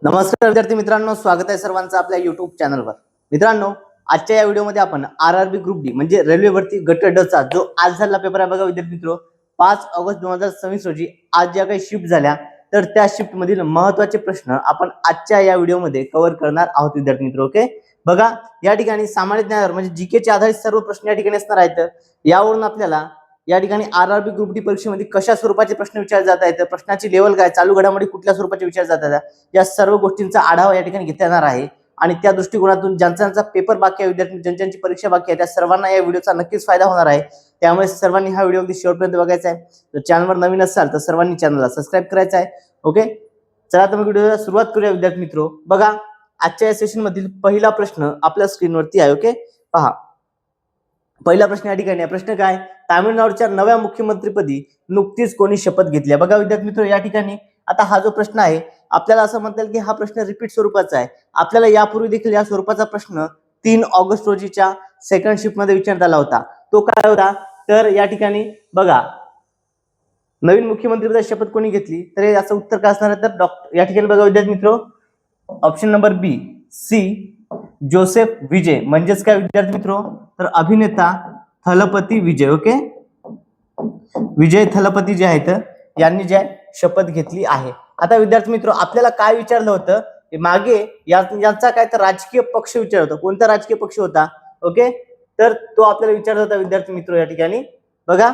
नमस्कार विद्यार्थी मित्रांनो, स्वागत आहे सर्वांचं आपल्या युट्यूब चॅनलवर। मित्रांनो, आजच्या या व्हिडिओमध्ये आपण आरआरबी ग्रुप डी म्हणजे रेल्वे भरती गट ड चा जो आज झालेला पेपर आहे बघा विद्यार्थी मित्रो, 5 ऑगस्ट 2026 रोजी आज ज्या काही शिफ्ट झाल्या तर त्या शिफ्ट मधील महत्त्वाचे प्रश्न आपण आजच्या या व्हिडिओमध्ये कव्हर करणार आहोत विद्यार्थी मित्रो। ओके, बघा या ठिकाणी सामान्य ज्ञानावर म्हणजे जीके चे आधारित सर्व प्रश्न या ठिकाणी असणार आहेत। यावरून आपल्याला या ठिकाणी आरआरबी ग्रुप डी परीक्षेमध्ये कशा स्वरूपाचे प्रश्न विचारले जात आहेत, प्रश्नाची लेवल काय, चालू घडामोडी कुठल्या स्वरूपाचे विचारले जात आहेत, या सर्व गोष्टींचा आढावा या ठिकाणी घेतला जाणार आहे। आणि त्या दृष्टिकोनातून ज्यांचा पेपर बाकी आहे, विद्यार्थी ज्यांची परीक्षा बाकी आहे, त्या सर्वांना या व्हिडिओचा नक्कीच फायदा होणार आहे। त्यामुळे सर्वांनी हा व्हिडिओ अगदी शेवटपर्यंत बघायचा आहे। जर चॅनलवर नवीन असाल तर सर्वांनी चॅनलला सबस्क्राइब करायचं आहे। ओके, चला तर मग व्हिडिओला सुरुवात करूया विद्यार्थी मित्रो। बघा आजच्या या सेशन मधील पहिला प्रश्न आपल्या स्क्रीनवरती आहे। ओके, पहा पहिला प्रश्न या ठिकाणी आहे। प्रश्न काय, तामिळनाडूच्या नव्या मुख्यमंत्रीपदी नुकतीच कोणी शपथ घेतली? बघा विद्यार्थी मित्रो, या ठिकाणी आता हा जो प्रश्न आहे आपल्याला असं म्हणता येईल की हा प्रश्न रिपीट स्वरूपाचा आहे। आपल्याला यापूर्वी देखील या स्वरूपाचा प्रश्न 3 ऑगस्ट रोजीच्या सेकंड शिफ्ट मध्ये विचारण्यात आला होता। तो काय होता तर या ठिकाणी बघा नवीन मुख्यमंत्रीपदाची शपथ कोणी घेतली, तर याचं उत्तर काय असणार आहे तर या ठिकाणी बघा विद्यार्थी मित्रो, option number B C Joseph Vijay म्हणजेच काय विद्यार्थी मित्रो तर अभिनेता थलपती विजय। ओके, विजय थलपती जे आहेत यांनी जे शपथ घेतली आहे। आता विद्यार्थी मित्रो आपल्याला काय विचारलं होतं मागे यांचा काय तर राजकीय पक्ष विचारलं होतं, कोणता राजकीय पक्ष होता? ओके, तर तो आपल्याला विचारला होता विद्यार्थी मित्रो। या ठिकाणी बघा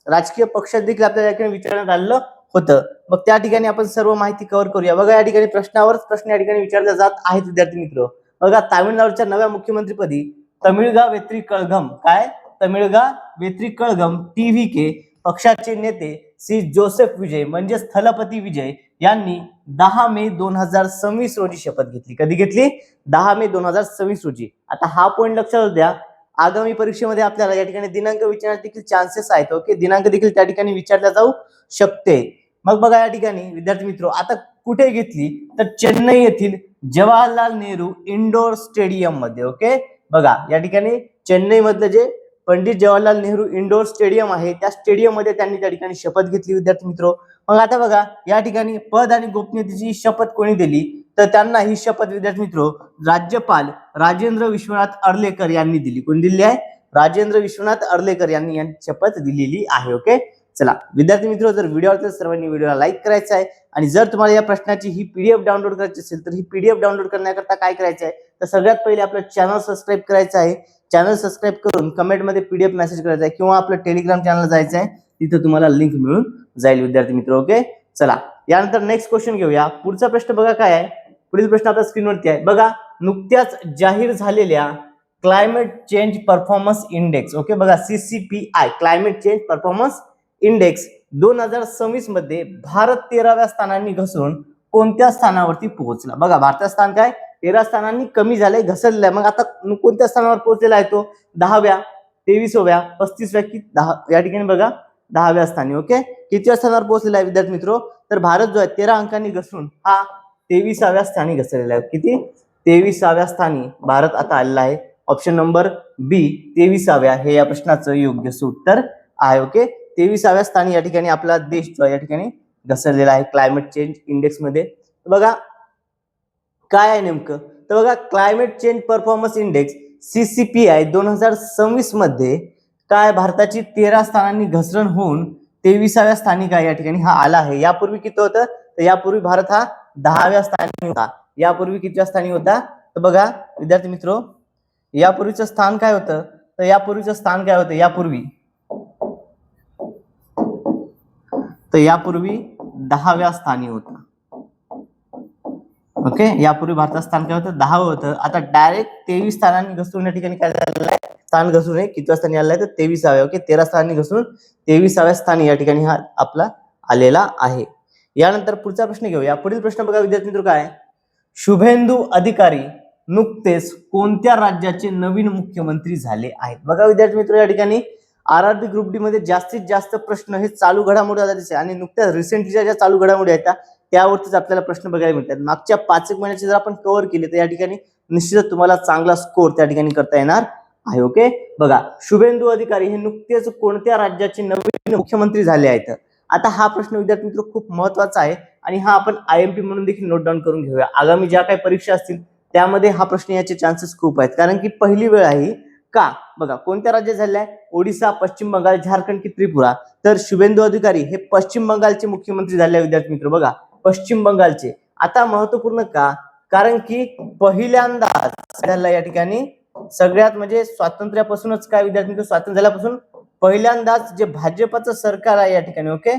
राजकीय पक्ष देखील आपल्याला या ठिकाणी विचारण्यात आलेलं होतं। मग त्या ठिकाणी आपण सर्व माहिती कव्हर करूया। बघा या ठिकाणी प्रश्नावरच प्रश्न या ठिकाणी विचारले जात आहेत विद्यार्थी मित्रो। बघा तामिळनाडूच्या नव्या मुख्यमंत्रीपदी तमिळगा वेत्री कळघम काय तमिळगा वेत्री कळघम टीव्हीके पक्षाचे नेते श्री जोसेफ विजय म्हणजे थलपती विजय यांनी 10 मे 2026 रोजी शपथ घेतली। कधी घेतली? 10 मे 2026 रोजी। आता हा पॉइंट लक्षात द्या, आगामी परीक्षेमध्ये आपल्याला या ठिकाणी दिनांक विचारण्यात देखील चान्सेस आहेत। ओके, दिनांक देखील त्या ठिकाणी विचारला जाऊ शकते। मग बघा या ठिकाणी विद्यार्थी मित्रो आता कुठे घेतली तर चेन्नई येथील जवाहरलाल नेहरू इंडोर स्टेडियम मध्ये। ओके, बघा या ठिकाणी चेन्नई मधलं जे पंडित जवाहरलाल नेहरू इंडोर स्टेडियम आहे त्या स्टेडियम मध्ये त्यांनी त्या ठिकाणी शपथ घेतली विद्यार्थी मित्रो। मग आता बघा या ठिकाणी पद आणि गोपनीयतेची शपथ कोणी दिली तर त्यांना ही शपथ विद्यार्थी मित्रो राज्यपाल राजेंद्र विश्वनाथ अर्लेकर यांनी दिली। कोण दिली आहे? राजेंद्र विश्वनाथ अर्लेकर यांनी शपथ दिलेली आहे। ओके, चला विद्यार्थी मित्रो जर व्हिडिओ आवडला तर सर्वांनी व्हिडिओला लाईक करायचा आहे। आणि जर तुम्हाला या प्रश्नाची ही पीडीएफ डाउनलोड करायची असेल तर ही पीडीएफ डाउनलोड करण्याकरता काय करायचं आहे तर सगळ्यात पहिले आपलं चॅनल सबस्क्राइब करायचं आहे। चॅनल सबस्क्राइब करून कमेंट मध्ये पीडीएफ मेसेज करायचा आहे किंवा आपलं टेलिग्राम चॅनल जायचं आहे, तिथे तुम्हाला लिंक मिळून जाईल विद्यार्थी मित्र। ओके, चला यानंतर नेक्स्ट क्वेश्चन घेऊया। पुढचा प्रश्न बघा काय आहे, पुढील प्रश्न आपल्या स्क्रीनवरती आहे। बघा नुकत्याच जाहीर झालेल्या climate change performance index, okay बघा CCPI climate change performance index 2026 मध्ये भारत 13व्या स्थानांनी घसरून कोणत्या स्थानावरती पोहोचला? बघा भारताचं स्थान काय 13 स्थानांनी कमी झालंय, घसरलेलं आहे। मग आता कोणत्या स्थानावर पोहोचलेला आहे तो? 10व्या, 23व्या, 35व्या की 10 या ठिकाणी बघा 10व्या स्थानी। ओके, कितव्या स्थानावर पोहोचलेला आहे विद्यार्थी मित्रो तर भारत जो आहे 13 अंकांनी घसरून हा 23व्या स्थानी घसरलेला आहे। किती? 23व्या स्थानी भारत आता आलेला आहे। ऑप्शन नंबर बी 23व्या हे या प्रश्नाचं योग्य उत्तर आहे। ओके, 23व्या स्थानी या ठिकाणी आपला देश जो आहे या ठिकाणी घसरलेला आहे क्लायमेट चेंज इंडेक्स मध्ये। बघा काय आहे नेमकं तर बघा climate change performance index CCPI 2026 मध्ये काय भारताची 13 स्थानांनी घसरण होऊन 23व्या स्थानी काय या ठिकाणी हा आला आहे। यापूर्वी किती होतं तर यापूर्वी भारत हा 10व्या स्थानी होता। यापूर्वी कितव्या स्थानी होता तर बघा विद्यार्थी मित्रो यापूर्वीचं स्थान काय होतं तर यापूर्वीचं स्थान काय होतं यापूर्वी 10व्या स्थानी होता। ओके, यापूर्वी भारताचं स्थान काय होतं 10वं होतं, आता डायरेक्ट 23 स्थानांनी घसरून या ठिकाणी काय झालेलं आहे स्थान घसरून आहे कितव्या स्थानी आलेला आहे तर 23व्या। ओके, 13 स्थानांनी घसरून 23व्या स्थानी या ठिकाणी हा आपला आलेला आहे। यानंतर पुढचा प्रश्न घेऊया। पुढील प्रश्न बघा विद्यार्थी मित्र काय, शुभेंदू अधिकारी नुकतेच कोणत्या राज्याचे नवीन मुख्यमंत्री झाले आहेत? बघा विद्यार्थी मित्र या ठिकाणी आरआरबी ग्रुप डी मध्ये जास्तीत जास्त प्रश्न हे चालू घडामोडी आधारित आणि नुकत्याच रिसेंटलीच्या ज्या चालू घडामोडी आहेत त्यावरतीच आपल्याला प्रश्न बघायला मिळतात। मागच्या 5 महिन्याचे जर आपण कव्हर केले तर या ठिकाणी निश्चितच तुम्हाला चांगला स्कोर त्या ठिकाणी करता येणार आहे। ओके, बघा शुभेंदू अधिकारी हे नुकतेच कोणत्या राज्याचे नवीन मुख्यमंत्री झाले आहेत? आता हा प्रश्न विद्यार्थी मित्र खूप महत्वाचा आहे आणि हा आपण IMP म्हणून देखील नोट डाऊन करून घेऊया. आगामी ज्या काही परीक्षा असतील त्यामध्ये हा प्रश्न याचे चान्सेस खूप आहेत, कारण की पहिली वेळ आहे का. बघा कोणत्या राज्यात झालाय, ओडिसा, पश्चिम बंगाल, झारखंड की त्रिपुरा. तर शुभेंदू अधिकारी हे पश्चिम बंगालचे मुख्यमंत्री झाले विद्यार्थी मित्र. बघा पश्चिम बंगालचे. आता महत्वपूर्ण का, कारण की पहिल्यांदाच झाला या ठिकाणी सगळ्यात म्हणजे स्वातंत्र्यापासूनच काय विद्यार्थी मित्र, स्वातंत्र्य झाल्यापासून पहिल्यांदाच जे भाजपचं सरकार आहे या ठिकाणी, ओके,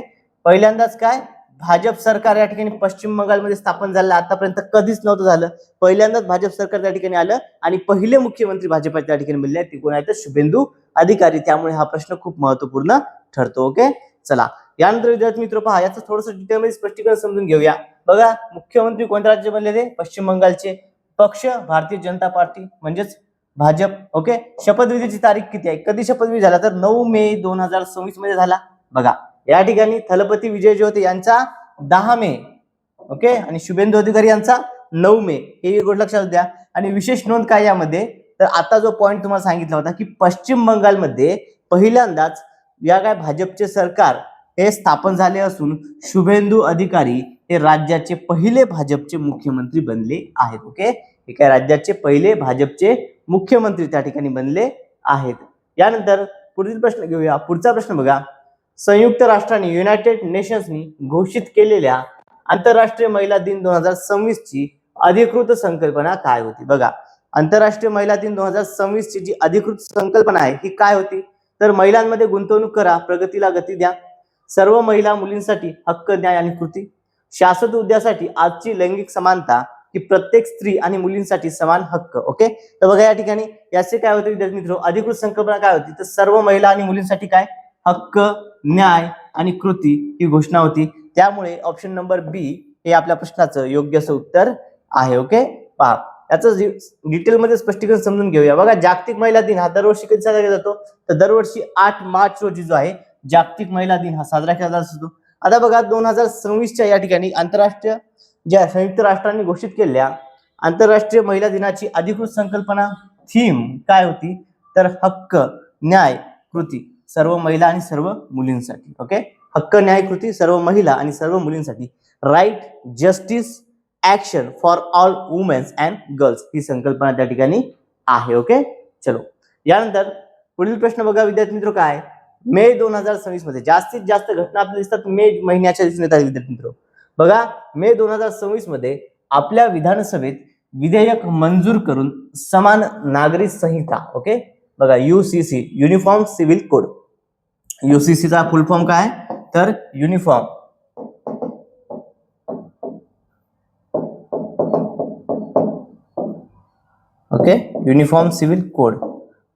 पहिल्यांदाच काय भाजप सरकार या ठिकाणी पश्चिम बंगालमध्ये स्थापन झालं. आतापर्यंत कधीच नव्हतं झालं, पहिल्यांदाच भाजप सरकार त्या ठिकाणी आलं आणि पहिले मुख्यमंत्री भाजप त्या ठिकाणी बनले. ते कोण आहेत, शुभेंदू अधिकारी. त्यामुळे हा प्रश्न खूप महत्वपूर्ण ठरतो. ओके, चला यानंतर विद्यार्थी मित्र पहा, याचं थोडंसं डिटेलमध्ये स्पष्टीकरण समजून घेऊया. बघा मुख्यमंत्री कोणत्या राज्य बनलेले, पश्चिम बंगालचे. पक्ष भारतीय जनता पार्टी म्हणजेच भाजप. ओके, शपथविधीची तारीख किती आहे, कधी शपथविधी झाला, तर 9 मे 2026 मध्ये झाला. बघा या ठिकाणी थलपती विजय जे होते यांचा 10 मे, ओके, आणि शुभेंदू अधिकारी यांचा 9 मे. हे गोष्ट लक्षात द्या. आणि विशेष नोंद काय यामध्ये, तर आता जो पॉइंट तुम्हाला सांगितला होता की पश्चिम बंगालमध्ये पहिल्यांदाच या काय भाजपचे सरकार हे स्थापन झाले असून शुभेंदू अधिकारी हे राज्याचे पहिले भाजपचे मुख्यमंत्री बनले आहेत. ओके, हे काय राज्याचे पहिले भाजपचे मुख्यमंत्री त्या ठिकाणी बनले आहेत. यानंतर पुढील प्रश्न घेऊया. पुढचा प्रश्न बघा, संयुक्त राष्ट्रांनी युनायटेड नेशन्सनी घोषित केलेल्या आंतरराष्ट्रीय महिला दिन 2026 ची अधिकृत संकल्पना काय होती. बघा आंतरराष्ट्रीय महिला दिन 2026 ची जी अधिकृत संकल्पना आहे ही काय होती, तर महिलांमध्ये गुंतवणूक करा, प्रगतीला गती द्या, सर्व महिला मुलींसाठी हक्क, न्याय आणि कृती, शाश्वत उद्यासाठी आजची लैंगिक समानता, की प्रत्येक स्त्री आणि मुलींसाठी समान हक्क. ओके, तर बघा या ठिकाणी याचे काय होते विद्यार्थी मित्र, अधिकृत संकल्पना काय होती, तर सर्व महिला आणि मुलींसाठी काय हक्क, न्याय आणि कृती ही घोषणा होती. त्यामुळे ऑप्शन नंबर बी हे आपल्या प्रश्नाचं योग्य असं उत्तर आहे. ओके, पहा याचं डिटेलमध्ये स्पष्टीकरण समजून घेऊया. बघा जागतिक महिला दिन हा दरवर्षी कधी साजरा केला जातो, तर दरवर्षी 8 मार्च रोजी जो आहे जागतिक महिला दिन हा साजरा केला जात असतो. आता बघा 2026च्या या ठिकाणी आंतरराष्ट्रीय ज्या संयुक्त राष्ट्रांनी घोषित केलेल्या आंतरराष्ट्रीय महिला दिनाची अधिकृत संकल्पना थीम काय होती, तर हक्क, न्याय, कृती, सर्व महिला आणि सर्व मुलींसाठी. ओके, हक्क, न्याय, कृती, सर्व महिला आणि सर्व मुलींसाठी, right, justice, action for all womens and girls ही संकल्पना त्या ठिकाणी आहे. ओके, चलो यानंतर पुढील प्रश्न बघा विद्यार्थी मित्र, काय मे 2026 मध्ये जास्तीत जास्त घटना आपल्याला दिसतात मे महिन्याच्या दिसून येतात विद्यार्थी मित्र. बघा मे 2026 मध्ये आपल्या विधानसभेत विधेयक मंजूर करून समान नागरी संहिता, ओके, बघा UCC uniform civil code, UCC चा फुल फॉर्म काय, तर uniform okay uniform civil code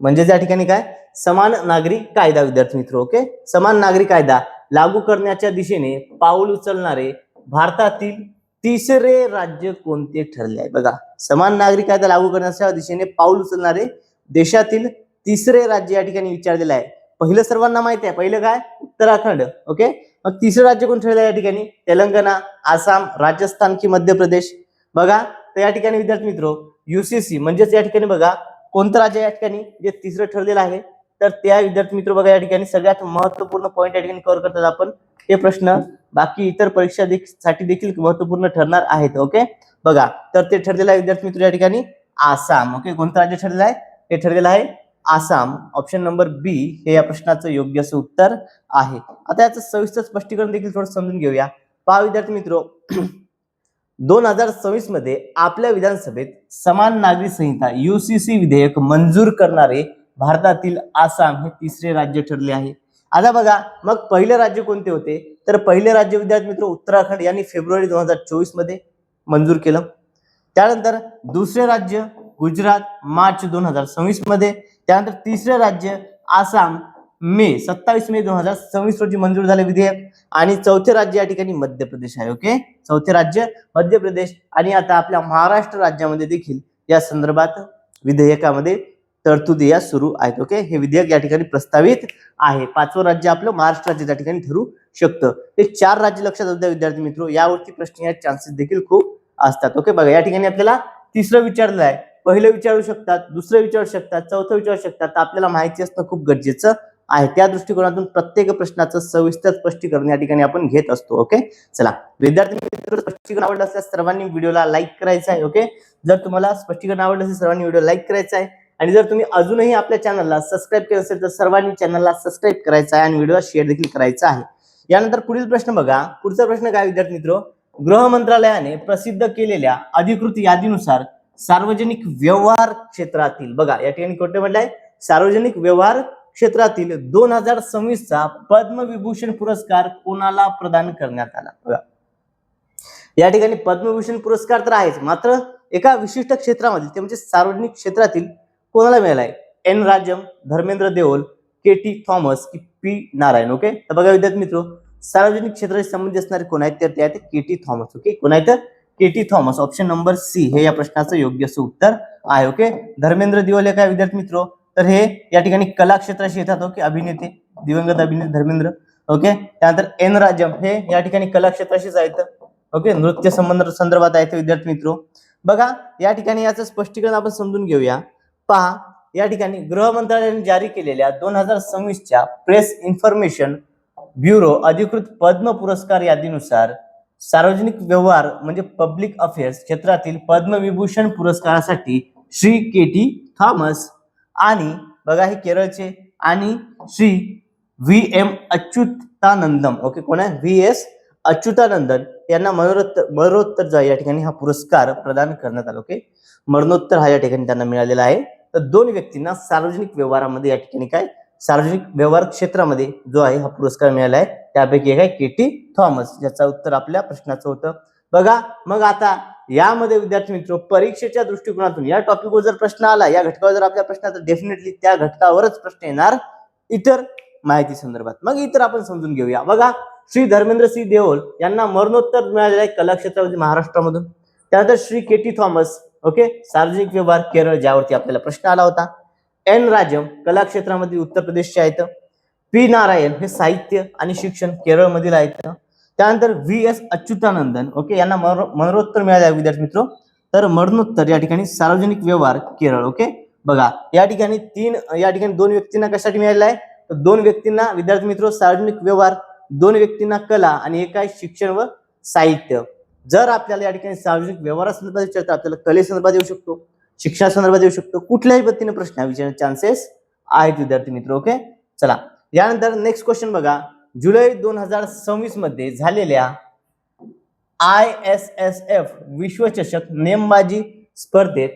म्हणजे त्या ठिकाणी काय समान नागरी कायदा विद्यार्थी मित्र. ओके, समान नागरी कायदा लागू करण्याच्या दिशेने पाऊल उचलणारे भारतातील तिसरे राज्य कोणते ठरले आहे. बघा समान नागरी कायदा लागू करण्याच्या दिशेने पाऊल उचलणारे देशातील तिसरे राज्य या ठिकाणी विचारलेलं आहे. पहिलं सर्वांना माहिती आहे, पहिलं काय उत्तराखंड. ओके, मग तिसरं राज्य कोण ठरलं या ठिकाणी, तेलंगणा, आसाम, राजस्थान की मध्य प्रदेश. बघा तर या ठिकाणी विद्यार्थी मित्र UCC म्हणजेच या ठिकाणी बघा कोणतं राज्य या ठिकाणी जे तिसरं ठरलेलं आहे, तर त्या विद्यार्थी मित्र बघा या ठिकाणी सगळ्यात महत्वपूर्ण पॉईंट या ठिकाणी कव्हर करतात आपण. हे प्रश्न बाकी इतर परीक्षा साठी देखील महत्वपूर्ण ठरणार आहेत. ओके, बघा तर ते ठरलेलं आहे विद्यार्थी मित्र या ठिकाणी आसाम. ओके, कोणतं राज्य ठरलेलं आहे, हे ठरलेलं आहे आसाम. ऑप्शन नंबर बी हे या प्रश्नाचं योग्य असं उत्तर आहे. आता याचं सविस्तर स्पष्टीकरण देखील थोडं समजून घेऊया. पहा विद्यार्थी मित्र 2026 मध्ये आपल्या विधानसभेत समान नागरी संहिता UCC विधेयक मंजूर करणारे भारतातील आसाम हे तिसरे राज्य ठरले आहे. आता बघा मग पहिले राज्य कोणते होते, तर पहिले राज्य विद्यार्थी मित्र उत्तराखंड यांनी फेब्रुवारी 2024 मध्ये मंजूर केलं. त्यानंतर दुसरे राज्य गुजरात मार्च 2026 मध्ये, त्यानंतर तिसरे राज्य आसाम 27 मे 2026 रोजी मंजूर झाले विधेयक, आणि चौथे राज्य या ठिकाणी मध्य प्रदेश आहे. ओके, चौथे राज्य मध्य प्रदेश. आणि आता आपल्या महाराष्ट्र राज्यामध्ये देखील या संदर्भात विधेयकामध्ये तरतुदी या सुरू आहेत. ओके, हे विधेयक या ठिकाणी प्रस्तावित आहे. पाचवं राज्य आपलं महाराष्ट्र राज्य त्या ठिकाणी ठरू शकतं. हे 4 राज्य लक्षात असू द्या विद्यार्थी मित्र, यावरती प्रश्न या चान्सेस देखील खूप असतात. ओके, बघा या ठिकाणी आपल्याला तिसरं विचारलं आहे, पहिलं विचारू शकतात, दुसरं विचारू शकतात, चौथं विचारू शकतात. आपल्याला माहिती असणं खूप गरजेचं आहे त्या दृष्टिकोनातून प्रत्येक प्रश्नाचं सविस्तर स्पष्टीकरण या ठिकाणी आपण घेत असतो. ओके, चला विद्यार्थी मित्रांनो, स्पष्टीकरण आवडलं असल्यास सर्वांनी व्हिडिओला लाईक करायचं आहे. ओके, जर तुम्हाला स्पष्टीकरण आवडलं असेल सर्वांनी व्हिडिओ लाईक करायचा आहे आणि जर तुम्ही अजूनही आपल्या चॅनलला सबस्क्राईब केलं असेल तर सर्वांनी चॅनलला सबस्क्राईब करायचं आहे आणि व्हिडिओला शेअर देखील करायचा आहे. यानंतर पुढील प्रश्न बघा. पुढचा प्रश्न काय विद्यार्थी मित्र, गृह मंत्रालयाने प्रसिद्ध केलेल्या अधिकृत यादीनुसार सार्वजनिक व्यवहार क्षेत्रातील, बघा या ठिकाणी कोणते म्हटलंय, सार्वजनिक व्यवहार क्षेत्रातील 2026 चा पद्मविभूषण पुरस्कार कोणाला प्रदान करण्यात आला. बघा या ठिकाणी पद्मविभूषण पुरस्कार तर आहेच, मात्र एका विशिष्ट क्षेत्रामध्ये ते म्हणजे सार्वजनिक क्षेत्रातील कोणाला मिळालाय. N Rajam, Dharmendra Deol, K T. Thomas की पी नारायण. ओके, तर बघा विद्यार्थी मित्र, सार्वजनिक क्षेत्राशी संबंधित असणारे कोण आहेत तर ते आहेत के.टी. थॉमस. ओके, कोण आहेत, K T. Thomas. Option number C हे या प्रश्नाचं योग्य असं उत्तर आहे. ओके, धर्मेंद्र देओल हे काय विद्यार्थी मित्र, तर हे या ठिकाणी कला क्षेत्राशी येतात. ओके, अभिनेते, दिवंगत अभिनेते धर्मेंद्र. ओके, त्यानंतर एन राजम हे या ठिकाणी कला क्षेत्राशीच आहेत. ओके, नृत्य संदर्भात आहेत विद्यार्थी मित्र. बघा या ठिकाणी याचं स्पष्टीकरण आपण समजून घेऊया. पहा या ठिकाणी गृह मंत्रालयाने जारी केलेल्या 2026 च्या प्रेस इन्फॉर्मेशन ब्युरो अधिकृत पद्म पुरस्कार यादीनुसार सार्वजनिक व्यवहार म्हणजे पब्लिक अफेअर्स क्षेत्रातील पद्मविभूषण पुरस्कारासाठी श्री के.टी. थॉमस आणि बघा हे केरळचे आणि श्री व्ही.एम. अच्युतानंदम. ओके, कोण आहे, व्ही.एस. अच्युतानंदन यांना मरणोत्तर या ठिकाणी हा पुरस्कार प्रदान करण्यात आला. ओके, मरणोत्तर हा या ठिकाणी त्यांना मिळालेला आहे. तर दोन व्यक्तींना सार्वजनिक व्यवहारामध्ये या ठिकाणी काय, सार्वजनिक व्यवहार क्षेत्रामध्ये जो आहे हा पुरस्कार मिळाला आहे. त्यापैकी एक आहे के.टी. थॉमस, ज्याचं उत्तर आपल्या प्रश्नाचं होतं. बघा मग आता यामध्ये विद्यार्थी मित्र परीक्षेच्या दृष्टिकोनातून या टॉपिकवर जर प्रश्न आला, या घटकावर जर आपल्या प्रश्नात, डेफिनेटली त्या घटकावरच प्रश्न येणार इतर माहिती संदर्भात. मग इतर आपण समजून घेऊया. बघा श्री धर्मेंद्र सिंह देओल यांना मरणोत्तर मिळालेलं आहे कला क्षेत्रामध्ये महाराष्ट्रामधून. त्यानंतर श्री के.टी. थॉमस, ओके, सार्वजनिक व्यवहार केरळ, ज्यावरती आपल्याला प्रश्न आला होता. एन राजम कला क्षेत्रामध्ये उत्तर प्रदेशचे आहेत. पी नारायण हे साहित्य आणि शिक्षण केरळमधील आहेत. त्यानंतर व्ही.एस. अच्युतानंदन, ओके, यांना मरणोत्तर मिळाले आहे विद्यार्थी मित्र. तर मरणोत्तर या ठिकाणी सार्वजनिक व्यवहार केरळ. ओके, बघा या ठिकाणी दोन व्यक्तींना कशासाठी मिळालेला आहे, तर दोन व्यक्तींना विद्यार्थी मित्र सार्वजनिक व्यवहार, दोन व्यक्तींना कला आणि एक आहे शिक्षण व साहित्य. जर आपल्याला या ठिकाणी सार्वजनिक व्यवहारासंदर्भात विचारतात, आपल्याला कलेसंदर्भात येऊ शकतो, शिक्षणासंदर्भात येऊ शकतो, कुठल्याही पद्धतीने प्रश्न विचारण्याचे चान्सेस आहेत विद्यार्थी मित्र. ओके, चला यानंतर नेक्स्ट क्वेश्चन बघा. जुलै 2026 मध्ये झालेल्या ISSF विश्वचषक नेमबाजी स्पर्धेत,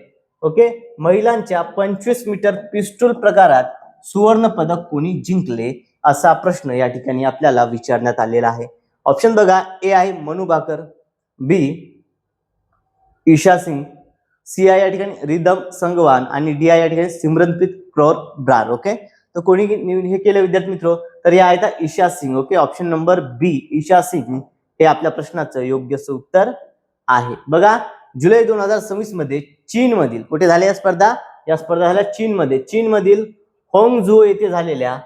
ओके, महिलांच्या 25 मीटर पिस्टल प्रकारात सुवर्ण पदक कोणी जिंकले, असा प्रश्न या ठिकाणी आपल्याला विचारण्यात आलेला आहे. ऑप्शन बघा, ए आहे मनू भाकर, बी ईशा सिंग, सी आहे या ठिकाणी रिदम संगवान आणि डी आहे या ठिकाणी सिमरनप्रीत कौर ब्रार. ओके, तर कोणी हे केलं विद्यार्थी मित्र, तर या आहेत Isha Singh. Okay, option number B Isha Singh हे आपल्या प्रश्नाचं योग्य उत्तर आहे. बघा जुलै 2026 मध्ये चीन मधील कुठे झाल्या या स्पर्धा झाल्या चीनमधील होंगझू येथे झालेल्या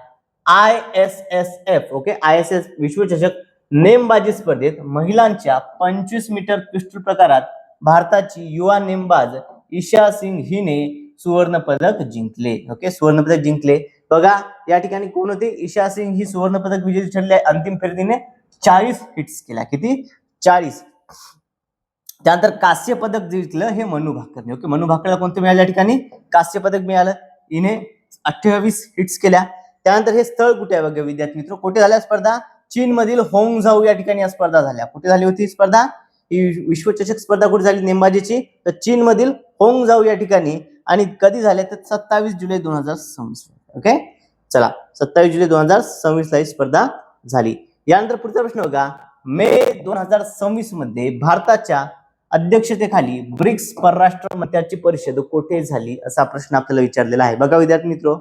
ISSF, ओके, ISS विश्वचषक नेमबाजी स्पर्धेत महिलांच्या 25 मीटर पिस्टल प्रकारात भारताची युवा नेमबाज ईशा सिंग हिने सुवर्ण पदक जिंकले. ओके, सुवर्ण पदक जिंकले. बघा या ठिकाणी कोण होते, ईशा सिंग ही सुवर्ण पदक विजेती ठरली आहे. अंतिम फेरीने 40 हिट्स केल्या, किती, 40. त्यानंतर कांस्य पदक जिंकलं हे मनू भाकरने. ओके, मनू भाकरला कोणतं मिळालं, या ठिकाणी कांस्य पदक मिळालं, हिने 28 हिट्स केल्या. त्यानंतर हे स्थळ कुठे आहे बघा विद्यार्थी मित्र, कुठे झाल्या स्पर्धा, चीन मधील होंगझाऊ या ठिकाणी या स्पर्धा झाल्या. कुठे झाली होती स्पर्धा, ही विश्वचषक स्पर्धा कुठे झाली नेमबाजीची, तर चीन मधील होंगझाऊ या ठिकाणी. आणि कधी झाले तर 27 जुलै 2026. ओके, चला 27 जुलै 2026 ला ही स्पर्धा झाली. यानंतर पुढचा प्रश्न बघा. मे 2026 मध्ये भारताच्या अध्यक्षतेखाली ब्रिक्स परराष्ट्र मंत्र्यांची परिषद कुठे झाली, असा प्रश्न आपल्याला विचारलेला आहे. बघा विद्यार्थी मित्र,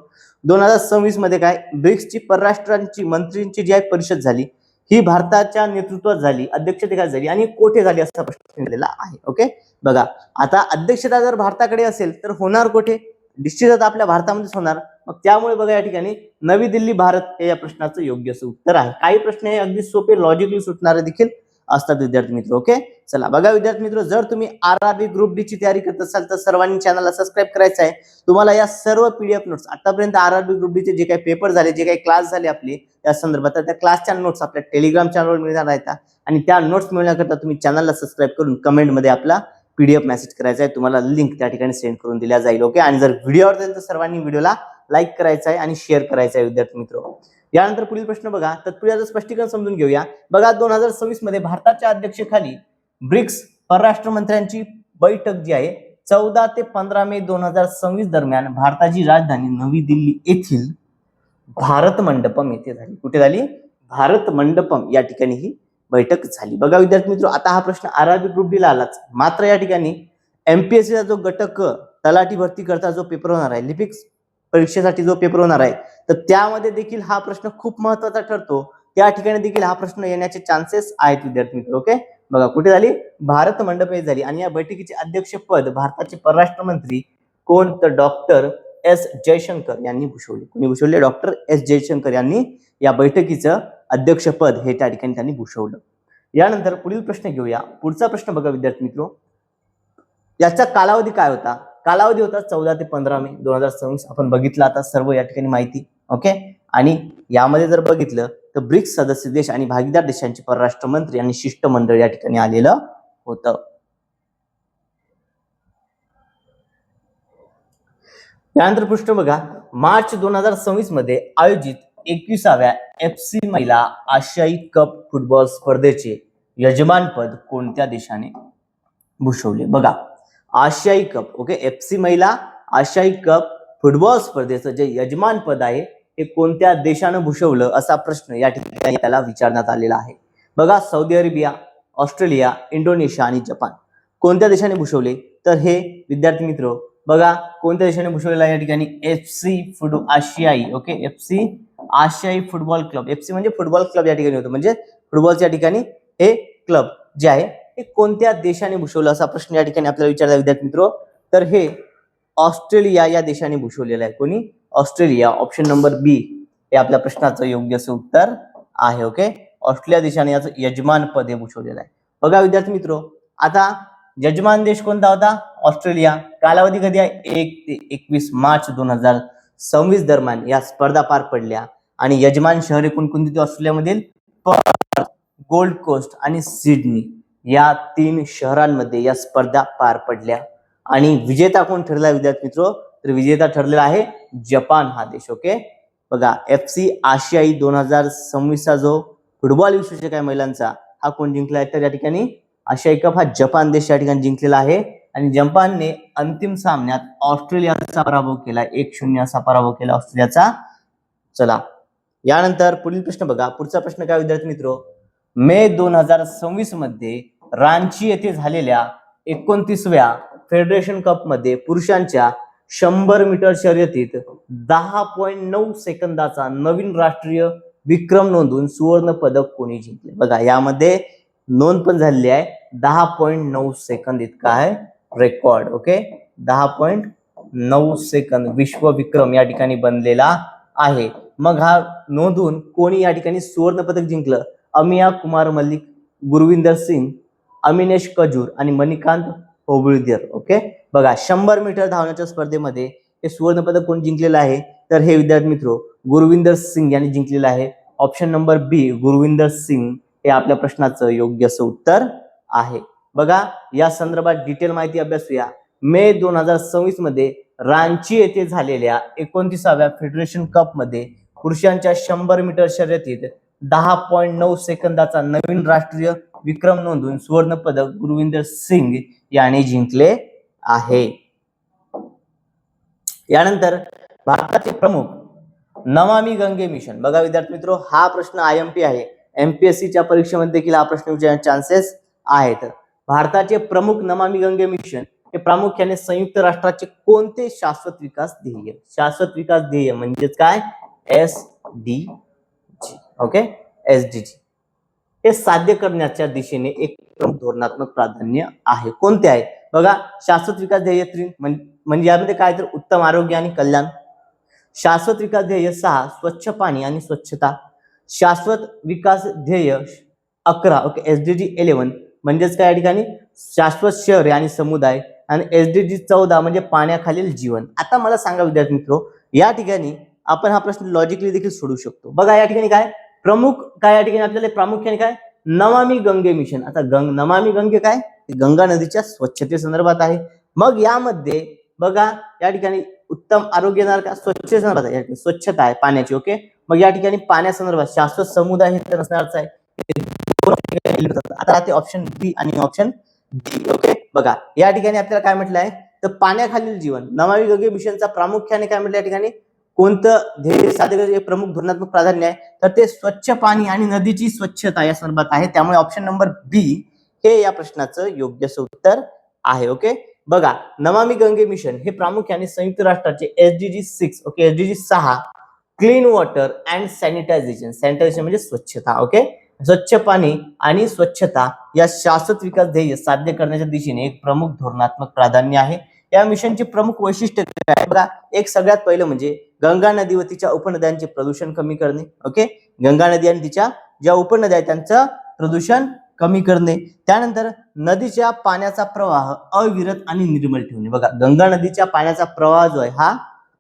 2026 मध्ये काय ब्रिक्सची परराष्ट्रांची मंत्रींची जी आहे परिषद झाली, ही भारताच्या नेतृत्वात झाली, अध्यक्षतेखाली झाली आणि कोठे झाली असा प्रश्न दिलेला आहे. ओके, बघा आता अध्यक्षता जर भारताकडे असेल तर होणार कुठे, निश्चितच आपल्या भारतामध्येच होणार. मग त्यामुळे बघा या ठिकाणी नवी दिल्ली भारत हे या प्रश्नाचं योग्य असं उत्तर आहे. काही प्रश्न हे अगदी सोपे लॉजिकली सुटणारे देखील असतात विद्यार्थी मित्र. ओके, चला बघा विद्यार्थी मित्र, जर तुम्ही आरआरबी ग्रुप डी ची तयारी करत असाल तर सर्वांनी चॅनलला सबस्क्राईब करायचं आहे. तुम्हाला या सर्व पीडीएफ नोट्स, आतापर्यंत आरआरबी ग्रुप डी चे जे काही पेपर झाले, जे काही क्लास झाले आपले त्या संदर्भात, त्या क्लासच्या नोट्स आपल्या टेलिग्राम चॅनलवर मिळणार आहेत. आणि त्या नोट्स मिळण्याकरता तुम्ही चॅनलला सबस्क्राईब करून कमेंटमध्ये आपला पीडीएफ मेसेज करायचा आहे. तुम्हाला लिंक त्या ठिकाणी सेंड करून दिल्या जाईल. ओके, आणि जर व्हिडिओ आवडला तर सर्वांनी व्हिडिओला लाईक करायचा आहे आणि शेअर करायचा आहे विद्यार्थी मित्र. यानंतर पुढील प्रश्न बघा, तत्पूर्वी स्पष्टीकरण समजून घेऊया. बघा 2026 मध्ये भारताच्या अध्यक्षतेखाली ब्रिक्स परराष्ट्र मंत्र्यांची बैठक जी आहे 14 ते 15 मे 2026 दरम्यान भारताची राजधानी नवी दिल्ली येथील भारत मंडपम येथे झाली. कुठे झाली? भारत मंडपम या ठिकाणी ही बैठक झाली. बघा विद्यार्थी मित्र, आता हा प्रश्न आरआरबी ग्रुप डी ला आलाच, मात्र या ठिकाणी एमपीएससीचा जो घटक तलाठी भरती करता जो पेपर होणार आहे, लिपिक परीक्षेसाठी जो पेपर होणार आहे, तर त्यामध्ये देखील हा प्रश्न खूप महत्वाचा ठरतो. त्या ठिकाणी देखील हा प्रश्न येण्याचे चान्सेस आहेत विद्यार्थी मित्र. ओके, बघा कुठे झाली? भारत मंडप येथे झाली. आणि या बैठकीचे अध्यक्षपद भारताचे परराष्ट्र मंत्री कोण? तर डॉक्टर एस जयशंकर यांनी भूषवले. कोणी भूषवले? डॉक्टर एस जयशंकर यांनी या बैठकीचं अध्यक्षपद हे त्या ठिकाणी त्यांनी भूषवलं. यानंतर पुढील प्रश्न घेऊया. पुढचा प्रश्न बघा विद्यार्थी मित्र, याचा कालावधी काय होता? कालावधी होता 14 ते 15 मे 2026. आपण बघितलं आता सर्व या ठिकाणी माहिती. ओके, आणि यामध्ये जर बघितलं तर ब्रिक्स सदस्य देश आणि भागीदार देशांचे परराष्ट्र मंत्री आणि शिष्टमंडळ या ठिकाणी आलेलं होतं. त्यानंतर प्रश्न बघा, मार्च 2026 मध्ये आयोजित 21व्या एफसी महिला आशियाई कप फुटबॉल स्पर्धेचे यजमानपद कोणत्या देशाने भूषवले? बघा, आशियाई कप, ओके, एफसी महिला आशियाई कप फुटबॉल स्पर्धेचं जे यजमानपद आहे हे कोणत्या देशानं भूषवलं असा प्रश्न या ठिकाणी त्याला विचारण्यात आलेला आहे. बघा, सौदी अरेबिया, ऑस्ट्रेलिया, इंडोनेशिया आणि जपान. कोणत्या देशाने भूषवले? तर हे विद्यार्थी मित्र बघा कोणत्या देशाने भूषवलेला आहे या ठिकाणी? एफसी आशियाई, ओके, एफसी आशियाई फुटबॉल क्लब. एफसी म्हणजे फुटबॉल क्लब या ठिकाणी होतं, म्हणजे फुटबॉलच्या ठिकाणी हे क्लब जे आहे हे कोणत्या देशाने भूषवलं असा प्रश्न या ठिकाणी आपल्याला विचारला विद्यार्थी मित्र. तर हे ऑस्ट्रेलिया या देशाने भूषवलेलं आहे. कोणी? ऑस्ट्रेलिया. ऑप्शन नंबर बी हे आपल्या प्रश्नाचं योग्य असं उत्तर आहे. ओके, ऑस्ट्रेलिया देशाने याचं यजमान पद हे भूषवलेलं आहे. बघा विद्यार्थी मित्र, आता यजमान देश कोणता होता? ऑस्ट्रेलिया. कालावधी कधी आहे? 1 ते 21 मार्च 2026 दरम्यान या स्पर्धा पार पडल्या. आणि यजमान शहरे कोणकोणती ऑस्ट्रेलियामधील? पर्थ, गोल्ड कोस्ट आणि सिडनी या 3 शहरांमध्ये या स्पर्धा पार पडल्या. आणि विजेता कोण ठरला विद्यार्थी मित्र? तर विजेता ठरलेला आहे जपान हा देश. ओके, बघा एफसी आशियाई 2026 जो फुटबॉल विश्वचषक आहे महिलांचा, हा कोण जिंकला आहे? तर या ठिकाणी आशियाई कप हा जपान देश या ठिकाणी जिंकलेला आहे. आणि जपानने अंतिम सामन्यात ऑस्ट्रेलियाचा पराभव केला, 1-0 असा पराभव केला ऑस्ट्रेलियाचा. चला यानंतर पुढील प्रश्न बघा. पुढचा प्रश्न काय विद्यार्थी मित्र? मे 2026 मध्ये रांची येथे झालेल्या 29व्या फेडरेशन कप मध्ये पुरुषांच्या 100 मीटर शर्यतीत 10.9 सेकंदाचा नवीन राष्ट्रीय विक्रम नोंदवून सुवर्ण पदक कोणी जिंकले? बघा यामध्ये नोंद पण झालेली आहे 10.9 सेकंद इतका आहे रेकॉर्ड. ओके, 10.9 सेकंद विश्व विक्रम या ठिकाणी बनलेला आहे. मग हा नोंदवून कोणी या ठिकाणी सुवर्ण पदक जिंकलं? अमिया कुमार मल्लिक, गुरविंदर सिंग, अमिनेश कजूर आणि मणिकांत होबळीकर. ओके, बघा 100 मीटर धावण्याच्या स्पर्धेमध्ये हे सुवर्ण पदक कोण जिंकलेलं आहे? तर हे विद्यार्थी मित्र गुरविंदर सिंग यांनी जिंकलेलं आहे. ऑप्शन नंबर बी गुरविंदर सिंग हे आपल्या प्रश्नाचं योग्य असं उत्तर आहे. बघा या संदर्भात डिटेल माहिती अभ्यासूया. मे 2026 मध्ये रांची येथे झालेल्या 29व्या फेडरेशन कप मध्ये पुरुषांच्या 100 मीटर शर्यतीत 10.9 सेकंदाचा नवीन राष्ट्रीय विक्रम नोंदवून सुवर्ण पदक गुरविंदर सिंग यांनी जिंकले आहे. यानंतर भारताचे प्रमुख नमामि गंगे मिशन. बघा विद्यार्थी मित्र, हा प्रश्न आयएमपी आहे. एमपीएससीच्या परीक्षेमध्ये देखील हा प्रश्न विचारण्याचे चान्सेस आहेत. भारताचे प्रमुख नमामि गंगे मिशन हे प्रामुख्याने संयुक्त राष्ट्राचे कोणते शाश्वत विकास ध्येय? शाश्वत विकास ध्येय म्हणजेच काय? SDG. ओके, SDG हे साध्य करण्याच्या दिशेने एक प्रमुख धोरणात्मक प्राधान्य आहे. कोणते आहे? बघा, शाश्वत विकास ध्येय 3 म्हणजे यामध्ये काय? तर उत्तम आरोग्य आणि कल्याण. शाश्वत विकास ध्येय 6 स्वच्छ पाणी आणि स्वच्छता. शाश्वत विकास ध्येय 11 ओके SDG 11 म्हणजेच काय या ठिकाणी शाश्वत शहरे आणि समुदाय, आणि SDG 14 म्हणजे पाण्याखालील जीवन. आता मला सांगा विद्यार्थी मित्रो, या ठिकाणी आपण हा प्रश्न लॉजिकली देखील सोडू शकतो. बघा या ठिकाणी काय प्रमुख काय या ठिकाणी आपल्याला प्रामुख्याने काय नमामि गंगे मिशन. आता नमामि गंगे काय गंगा नदीच्या स्वच्छतेसंदर्भात आहे. मग यामध्ये बघा या ठिकाणी उत्तम आरोग्य येणार का स्वच्छतेसंदर्भात आहे, स्वच्छता आहे पाण्याची. ओके मग या ठिकाणी पाण्यासंदर्भात शाश्वत समुदाय हे तर नसणारच आहे. आता ते ऑप्शन बी आणि ऑप्शन डी. ओके बघा या ठिकाणी आपल्याला काय म्हटलं आहे तर पाण्याखालील जीवन नमामि गंगे मिशनचा प्रामुख्याने काय म्हटलं या ठिकाणी कोणतं ध्येय साध्य करण्याचे प्रमुख धोरणात्मक प्राधान्य आहे तर ते स्वच्छ पाणी आणि नदीची स्वच्छता या संदर्भात आहे. त्यामुळे ऑप्शन नंबर बी हे या प्रश्नाचं योग्य उत्तर आहे. ओके बघा नमामि गंगे मिशन हे प्रामुख्याने संयुक्त राष्ट्राचे SDG 6 okay SDG 6 clean water and sanitisation. Sanitisation म्हणजे स्वच्छता. ओके स्वच्छ पाणी आणि स्वच्छता या शाश्वत विकास ध्येय साध्य करण्याच्या दिशेने एक प्रमुख धोरणात्मक प्राधान्य आहे. या मिशनचे प्रमुख वैशिष्ट्य काय बघा एक सगळ्यात पहिलं म्हणजे गंगा नदी व तिच्या उपनद्यांचे प्रदूषण कमी करणे. ओके गंगा नदी आणि तिच्या ज्या उपनद्या आहेत त्यांचं प्रदूषण कमी करणे. त्यानंतर नदीच्या पाण्याचा प्रवाह अविरत आणि निर्मल ठेवणे. बघा गंगा नदीच्या पाण्याचा प्रवाह जो आहे हा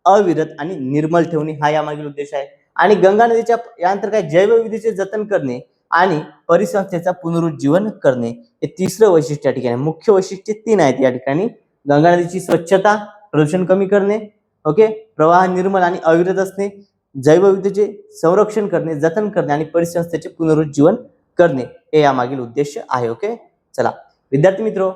अविरत आणि निर्मल ठेवणे हा यामागील उद्देश आहे. आणि गंगा नदीच्या यानंतर काय जैवविविधतेचे जतन करणे आणि परिसंस्थेचा पुनरुज्जीवन करणे हे तिसरं वैशिष्ट्य या ठिकाणी. मुख्य वैशिष्ट्य 3 आहेत या ठिकाणी गंगा नदीची स्वच्छता प्रदूषण कमी करणे, ओके प्रवाह निर्मल आणि अविरत असणे, जैवविविधतेचे संरक्षण करणे जतन करणे आणि परिसंस्थेचे पुनरुज्जीवन करणे हे यामागील उद्देश आहे. ओके चला विद्यार्थी मित्रो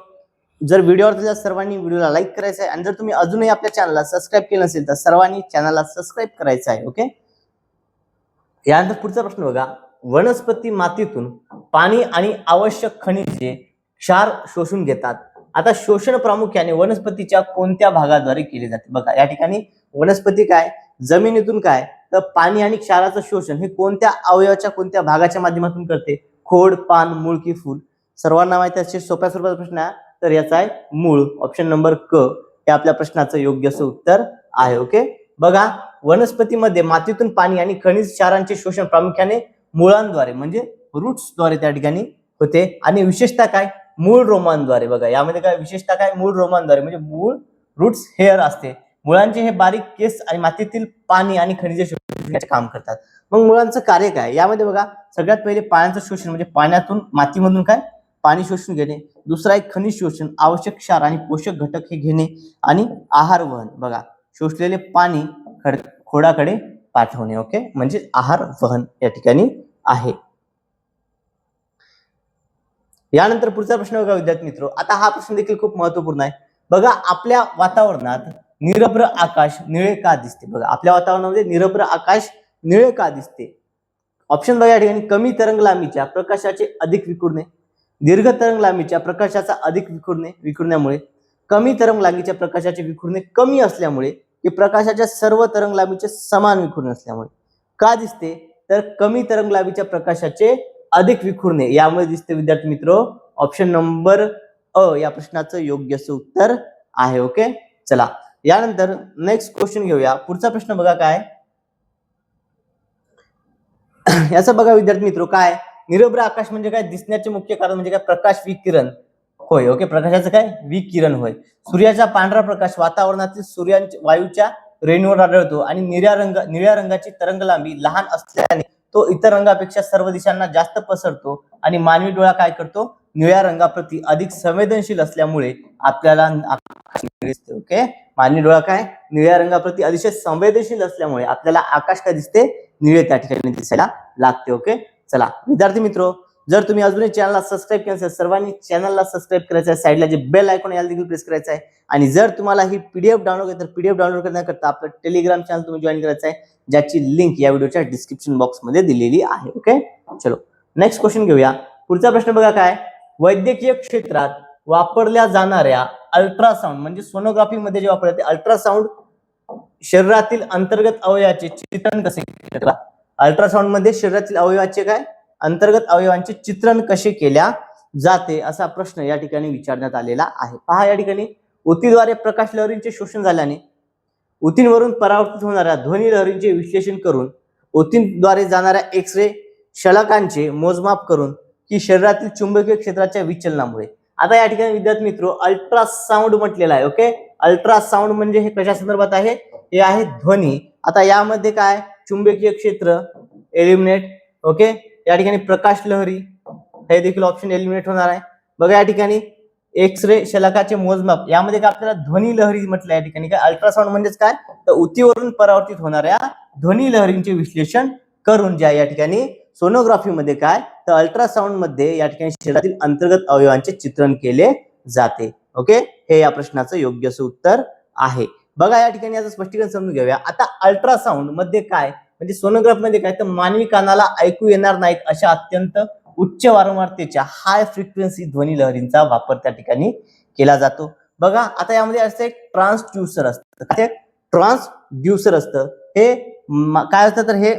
जर व्हिडिओ आवडला सर्वांनी व्हिडिओला लाईक करायचं आहे आणि जर तुम्ही अजूनही आपल्या चॅनलला सबस्क्राईब केलं नसेल तर सर्वांनी चॅनलला सबस्क्राईब करायचं आहे. ओके यानंतर पुढचा प्रश्न बघा वनस्पती मातीतून पाणी आणि आवश्यक खनिजे क्षार शोषून घेतात. आता शोषण प्रामुख्याने वनस्पतीच्या कोणत्या भागाद्वारे केले जाते. बघा या ठिकाणी वनस्पती काय जमिनीतून काय तर पाणी आणि क्षाराचं शोषण हे कोणत्या अवयवाच्या कोणत्या भागाच्या माध्यमातून करते खोड पान मूळ की फूल. सर्वांना माहिती असे सोप्या स्वरूपाचा प्रश्न आहे तर याचा आहे मूळ. ऑप्शन नंबर क हे आपल्या प्रश्नाचं योग्य उत्तर आहे. ओके बघा वनस्पतीमध्ये मातीतून पाणी आणि खनिज क्षारांचे शोषण प्रामुख्याने मुळांद्वारे म्हणजे रूट्सद्वारे त्या ठिकाणी होते आणि विशेषतः काय मूळ रोमांद्वारे. बघा यामध्ये काय विशेषतः काय मूळ रोमांद्वारे म्हणजे मूळ रूट्स हेअर असते. मुळांचे हे बारीक केस आणि मातीतील पाणी आणि खनिजे शोषण्याचे काम करतात. मग मुळांचं कार्य काय यामध्ये बघा सगळ्यात पहिले पाण्याचं शोषण म्हणजे पाण्यातून मातीमधून काय पाणी शोषून घेणे. दुसरा एक खनिज शोषण आवश्यक क्षार आणि पोषक घटक हे घेणे आणि आहार वहन. बघा शोषलेले पाणी खोडाकडे पाठवणे. ओके म्हणजे आहार वहन या ठिकाणी आहे. यानंतर पुढचा प्रश्न बघा विद्यार्थी मित्रो आता हा प्रश्न देखील खूप महत्वपूर्ण आहे. बघा आपल्या वातावरणात निरभ्र आकाश निळे का दिसते. बघा आपल्या वातावरणामध्ये निरभ्र आकाश निळे का दिसते. ऑप्शन बघा या ठिकाणी कमी तरंग लांबीच्या प्रकाशाचे अधिक विखुरणे, दीर्घ तरंग लांबीच्या प्रकाशाचा अधिक विखुरण्यामुळे, कमी तरंग लांबीच्या प्रकाशाचे विखुरणे कमी असल्यामुळे की प्रकाशाच्या सर्व तरंग लांबीचे समान विखुरणे असल्यामुळे. का दिसते तर कमी तरंग लांबीच्या प्रकाशाचे अधिक विखुरणे यामुळे दिसते विद्यार्थी मित्रो. ऑप्शन नंबर अ या प्रश्नाचं योग्य उत्तर आहे. ओके चला यानंतर नेक्स्ट क्वेश्चन घेऊया. पुढचा प्रश्न बघा काय याचा बघा विद्यार्थी मित्रो काय निरभ्र आकाश म्हणजे काय दिसण्याचे मुख्य कारण म्हणजे काय प्रकाश विकिरण होय. ओके प्रकाशाचं काय विकिरण होय. सूर्याचा पांढरा प्रकाश वातावरणातील सूर्याच्या वायूच्या रेणूवर आढळतो आणि निळ्या रंगाची तरंग लांबी लहान असल्याने तो इतर रंगापेक्षा सर्व दिशांना जास्त पसरतो आणि मानवी डोळा काय करतो निळ्या रंगाप्रती अधिक संवेदनशील असल्यामुळे आपल्याला आकाश निळे दिसते. ओके मानवी डोळा काय निळ्या रंगाप्रती अतिशय संवेदनशील असल्यामुळे आपल्याला आकाश काय दिसते निळे त्या ठिकाणी दिसायला लागते. ओके चला विद्यार्थी मित्रो जर तुम्ही अजूनही चॅनलला सबस्क्राईब केलं असेल सर्वांनी चॅनलला सबस्क्राईब करायचं आहे. साईडला जे बेल आयकॉन याला देखील प्रेस करायचं आहे. आणि जर तुम्हाला ही PDF डाउनलोड केली तर PDF डाउनलोड करण्याकरता आपलं टेलिग्राम चॅनल तुम्ही जॉईन करायचं आहे ज्याची लिंक या व्हिडिओच्या डिस्क्रिप्शन बॉक्स मध्ये दिलेली आहे. ओके चलो नेक्स्ट क्वेश्चन घेऊया. पुढचा प्रश्न बघा काय वैद्यकीय क्षेत्रात वापरल्या जाणाऱ्या अल्ट्रासाऊंड म्हणजे सोनोग्राफी मध्ये जे वापरले अल्ट्रासाऊंड शरीरातील अंतर्गत अवयवाचे चित्रण कसे केले. अल्ट्रासाऊंड मध्ये शरीरातील अवयवाचे काय अंतर्गत अवयवांचे चित्रण कसे केल्या जाते असा प्रश्न या ठिकाणी विचारण्यात आलेला आहे. पहा या ठिकाणी ऊतीद्वारे प्रकाश लहरींचे शोषण झाल्याने ऊतींवरून परावर्तित होणाऱ्या ध्वनी लहरींचे विश्लेषण करून ऊतींद्वारे जाणाऱ्या एक्स रे शलाकांचे मोजमाप करून की शरीरातील चुंबकीय क्षेत्राच्या विचलनामुळे. आता या ठिकाणी विद्यार्थी मित्र अल्ट्रासाऊंड म्हटलेला आहे. ओके, अल्ट्रासाऊंड म्हणजे हे कशा संदर्भात आहे, हे आहे ध्वनी. आता यामध्ये काय, चुंबकीय क्षेत्र एलिमिनेट. ओके, या ठिकाणी प्रकाश लहरी हे देखील ऑप्शन एलिमिनेट होणार आहे. बघा या ठिकाणी एक्स रे शलाकाचे मोजमाप, यामध्ये काय आपल्याला ध्वनी लहरी म्हटलं. या ठिकाणी काय अल्ट्रासाऊंड म्हणजेच काय, तर ऊतीवरून परावर्तित होणाऱ्या ध्वनी लहरींचे विश्लेषण करून ज्या या ठिकाणी सोनोग्राफी मध्ये काय, तर अल्ट्रासाऊंड मध्ये या ठिकाणी शरीरातील अंतर्गत अवयवांचे चित्रण केले जाते. ओके, हे या प्रश्नाचं योग्य असं उत्तर आहे. बघा या ठिकाणी याचं स्पष्टीकरण समजून घेऊया. आता अल्ट्रासाऊंड मध्ये काय, म्हणजे सोनोग्राफ मध्ये काय, तर मानवी कानाला ऐकू येणार नाहीत अशा अत्यंत उच्च वारंवारतेच्या हाय फ्रिक्वेन्सी ध्वनी लहरींचा वापर त्या ठिकाणी केला जातो. बघा आता यामध्ये असं एक ट्रान्सड्युसर असतं. ट्रान्सड्युसर असतं हे काय असतं, तर हे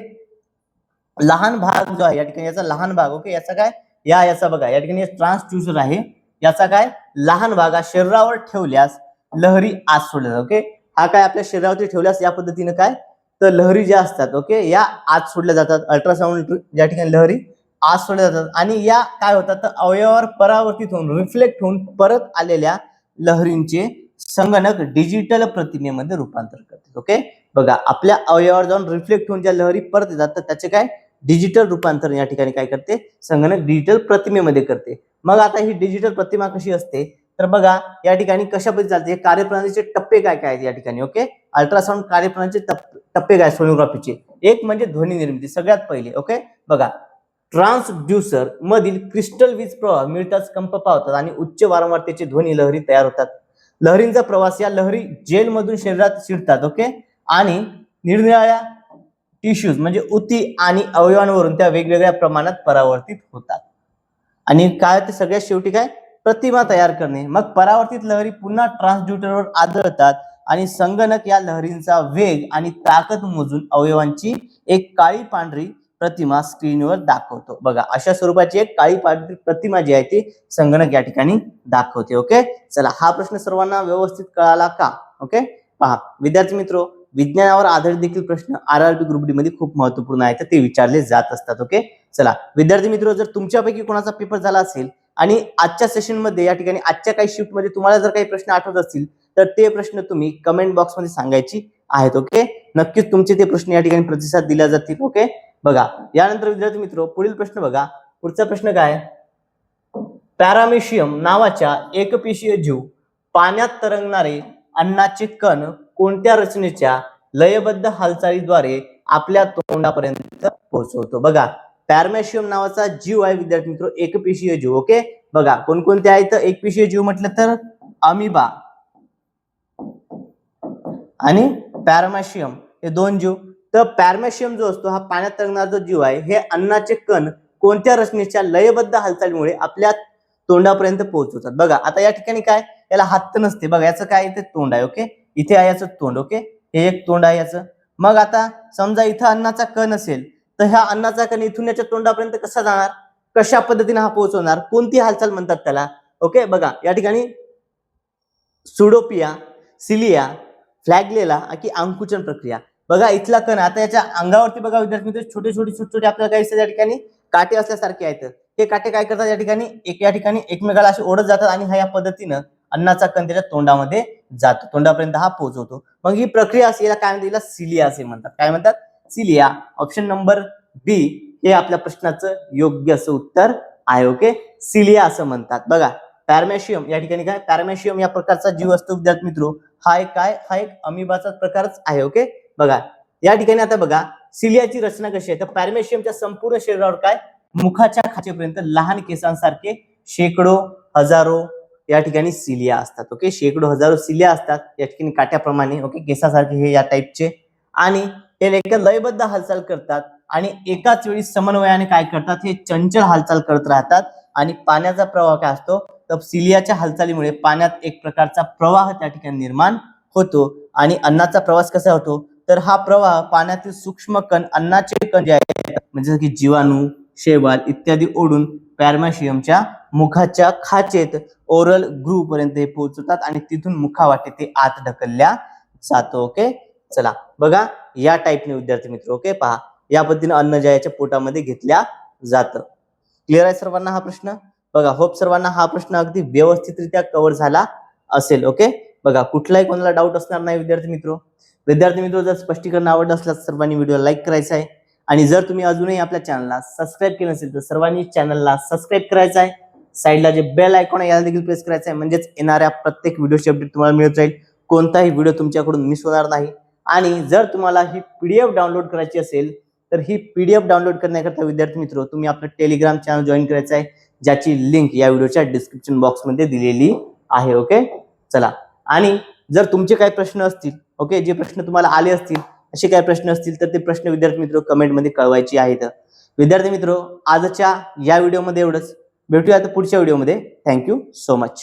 लहान भाग जो आहे या ठिकाणी, याचा लहान भाग. ओके, याचा काय, याचा बघा या ठिकाणी ट्रान्सड्युसर आहे, याचा काय लहान भाग शरीरावर ठेवल्यास लहरी आत सोडल्या. ओके, हा काय आपल्या शरीरावरती ठेवल्यास या पद्धतीने काय, तर लहरी ज्या असतात ओके या आत सोडल्या जातात. अल्ट्रासाऊंड या ठिकाणी लहरी आत सोडल्या जातात आणि या काय होतात, तर अवयवावर परावर्तित होऊन रिफ्लेक्ट होऊन परत आलेल्या लहरींचे संगणक डिजिटल प्रतिमेमध्ये रूपांतर करतात. ओके, बघा आपल्या अवयवावर जाऊन रिफ्लेक्ट होऊन ज्या लहरी परत येतात, तर त्याचे काय डिजिटल रूपांतर या ठिकाणी काय करते, संगणक डिजिटल प्रतिमेमध्ये करते. मग आता ही डिजिटल प्रतिमा कशी असते, तर बघा या ठिकाणी कशा पद्धतीने चालते, कार्यप्रणालीचे टप्पे काय काय आहेत या ठिकाणी. ओके, अल्ट्रासाऊंड कार्यप्रणालीचे टप्पे काय सोनोग्राफीचे, एक म्हणजे ध्वनी निर्मिती सगळ्यात पहिले. ओके, बघा ट्रान्सड्युसर मधील क्रिस्टल वीज प्रवाह मिळताच कंप पावतात आणि उच्च वारंवारतेची ध्वनी लहरी तयार होतात. लहरींचा प्रवास या लहरी जेल मधून शरीरात शिरतात. ओके, आणि निरनिराळ्या टिश्यूज म्हणजे ऊती आणि अवयवांवरून त्या वेगवेगळ्या प्रमाणात परावर्तित होतात आणि काय ते सगळ्यात शेवटी काय प्रतिमा तयार करणे. मग परावर्तित लहरी पुन्हा ट्रान्सड्युसरवर आदळतात आणि संगणक या लहरींचा वेग आणि ताकद मोजून अवयवांची एक काळी पांढरी प्रतिमा स्क्रीनवर दाखवतो. बघा अशा स्वरूपाची एक काळी पांढरी प्रतिमा जी आहे ती संगणक या ठिकाणी दाखवते. ओके, चला हा प्रश्न सर्वांना व्यवस्थित कळाला का. ओके, पहा विद्यार्थी मित्रो, विज्ञानावर आधारित देखील प्रश्न आरआरबी ग्रुप डी मध्ये खूप महत्वपूर्ण आहेत, ते विचारले जात असतात. ओके, चला विद्यार्थी मित्रो, जर तुमच्यापैकी कोणाचा पेपर झाला असेल आणि आजच्या सेशन मध्ये या ठिकाणी आजच्या काही शिफ्ट मध्ये तुम्हाला जर काही प्रश्न आठवत असतील तर ते प्रश्न तुम्ही कमेंट बॉक्स मध्ये सांगायची आहेत. ओके, नक्कीच तुमचे ते प्रश्न या ठिकाणी प्रतिसाद दिला जातील. ओके, बघा यानंतर विद्यार्थी मित्रो पुढील प्रश्न बघा. पुढचा प्रश्न काय, पॅरामेशियम नावाच्या एकपेशीय जीव पाण्यात तरंगणारे अन्नाचे कण कोणत्या रचनेच्या लयबद्ध हालचालीद्वारे आपल्या तोंडापर्यंत पोहोचवतो. बघा पॅरामेशियम नावाचा जीव आहे विद्यार्थी मित्रो, एकपेशीय जीव. ओके, बघा कोणकोणते आहेत एकपेशीय जीव म्हटलं तर अमिबा आणि पॅरामेशियम हे दोन जीव. तर पॅरामेशियम जो असतो हा पाण्यात तरंगणारा जो जीव आहे, हे अन्नाचे कण कोणत्या रचनेच्या लयबद्ध हालचालीमुळे आपल्या तोंडापर्यंत पोहोचवतात. बघा आता या ठिकाणी काय, याला हात तर नसते. बघा याचं काय इथे तोंड आहे. ओके, इथे आहे याचं तोंड. ओके, हे एक तोंड आहे याचं. मग आता समजा इथं अन्नाचा कण असेल तर ह्या अन्नाचा कण इथून याच्या तोंडापर्यंत कसा जाणार, कशा पद्धतीने हा पोहोचवणार, कोणती हालचाल म्हणतात त्याला. ओके, बघा या ठिकाणी सुडोपिया, सिलिया, फ्लॅगलेला की अंकुचन प्रक्रिया. बघा इथला कण आता याच्या अंगावरती बघा विद्यार्थी मित्र छोटे छोटे आपल्याला काही या ठिकाणी काटे असल्यासारखे आहेत. हे काटे काय करतात या ठिकाणी एकमेकाला असे ओढत जातात आणि ह्या पद्धतीनं अन्नाचा कण त्याच्या तोंडामध्ये जातो, तोंडापर्यंत हा पोहोचवतो. मग ही प्रक्रिया असेल याला काय म्हणतात, सिलिया असे म्हणतात. काय म्हणतात, सिलिया. ऑप्शन नंबर बी हे आपल्या प्रश्नाचं योग्य असं उत्तर आहे. ओके, सिलिया असं म्हणतात. बघा पॅरामेशियम या ठिकाणी काय, पॅरामेशियम या प्रकारचा जीव असतो विद्यार्थी मित्रो, हा एक अमिबाचा प्रकारच आहे. ओके, बघा या ठिकाणी आता बघा सिलियाची रचना कशी आहे, तर पॅरामेशियमच्या संपूर्ण शरीरावर काय मुखाच्या खाचेपर्यंत लहान केसांसारखे शेकडो हजारो या ठिकाणी सिलिया असतात. ओके, शेकडो हजारो सिलिया असतात या ठिकाणी काट्याप्रमाणे. ओके, केसासारखे हे या टाईपचे आणि हे एक लयबद्ध हालचाल करतात आणि एकाच वेळी समन्वयाने काय करतात, हे चंचल हालचाल करत राहतात. आणि पाण्याचा प्रवाह काय असतो, तर सिलियाच्या हालचालीमुळे पाण्यात एक प्रकारचा प्रवाह त्या ठिकाणी निर्माण होतो. आणि अन्नाचा प्रवास कसा होतो, तर हा प्रवाह पाण्यातील सूक्ष्म कण अन्नाचे कण जे आहेत म्हणजे की जीवाणू, शैवाल इत्यादी ओढून पॅरामेशियमच्या मुखाच्या खाचेत ओरल ग्रूव्ह पर्यंत पोहोचतात आणि तिथून मुखावाटे ते आत ढकलल्या जातो. ओके, चला बघा या टाईपने विद्यार्थी मित्र. ओके, पहा या पद्धतीने अन्न ज्याच्या पोटामध्ये घेतल्या जातं. क्लिअर आहे सर्वांना हा प्रश्न? बघा, होप सर्वांना हा प्रश्न अगदी व्यवस्थितरित्या कव्हर झाला असेल. ओके, बघा कुठलाही कोणाला डाऊट असणार नाही विद्यार्थी मित्र. जर स्पष्टीकरण आवडलं असल्यास सर्वांनी व्हिडिओ लाईक करायचा आहे आणि जर तुम्ही अजूनही आपल्या चॅनलला सबस्क्राईब केलं नसेल तर सर्वांनी चॅनलला सबस्क्राईब करायचं आहे. साईडला जे बेल आयकॉन आहे याला देखील प्रेस करायचं आहे, म्हणजेच येणाऱ्या प्रत्येक व्हिडिओची अपडेट तुम्हाला मिळत जाईल. कोणताही व्हिडिओ तुमच्याकडून मिस होणार नाही. आणि जर तुम्हाला ही पीडीएफ डाउनलोड करायची असेल तर ही पीडीएफ डाउनलोड करण्याकरता विद्यार्थी मित्र तुम्ही आपलं टेलिग्राम चॅनल जॉईन करायचं आहे, ज्याची लिंक या व्हिडिओच्या डिस्क्रिप्शन बॉक्समध्ये दिलेली आहे. ओके, चला. आणि जर तुमचे काही प्रश्न असतील, ओके, जे प्रश्न तुम्हाला आले असतील, असे काही प्रश्न असतील तर ते प्रश्न विद्यार्थी मित्र कमेंटमध्ये कळवायचे आहेत. विद्यार्थी मित्र, आजच्या या व्हिडिओमध्ये एवढंच. भेटूया आता पुढच्या व्हिडिओमध्ये. Thank you so much.